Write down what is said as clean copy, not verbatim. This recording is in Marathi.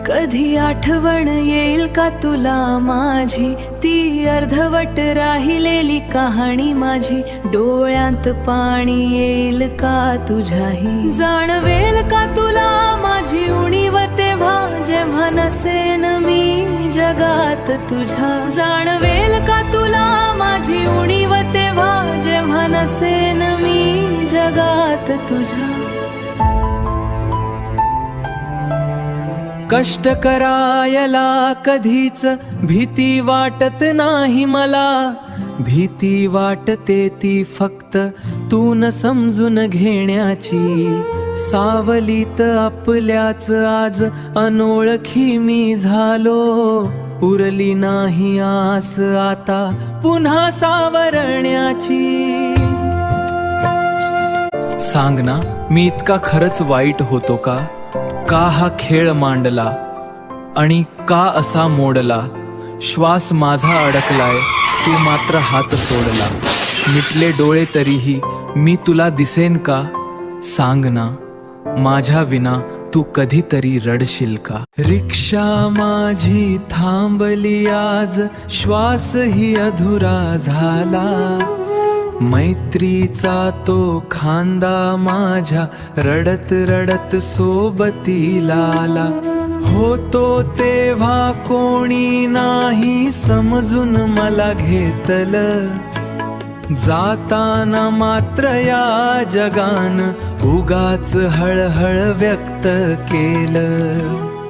कधी आठवण येईल का तुला माझी, ती अर्धवट राहिलेली कहाणी माझी. डोळ्यात पाणी येईल का तुझ्याही, जाणवेल का तुला माझी उणीव तेव्हा, जेव्हा नसेन मी जगात तुझ्या. जाणवेल का तुला माझी उणीव तेव्हा, जेव्हा नसेन मी जगात तुझ्या. कष्ट करायला कधीच भीती वाटत नाही मला, भीती वाटते ती फक्त तू न समजून घेण्याची. सावलीत आपल्याच आज अनोळखी मी झालो, उरली नाही आस आता पुन्हा सावरण्याची. सांग ना, मी इतका खरंच वाईट होतो का? का हा खेळ मांडला आणि का असा मोडला? श्वास माझा अडकलाय, तू मात्र हात सोडला. मिटले डोळे तरीही मी तुला दिसेन का? सांग ना, माझ्या विना तू कधीतरी रडशील का? रिक्षा माझी थांबली आज, श्वासही अधुरा झाला. मैत्रीचा तो खांदा माझ्या रडत रडत सोबतीला आला. होतो तेव्हा कोणी नाही समजून मला घेतलं, जाताना मात्र या जगान उगाच हळहळ व्यक्त केलं.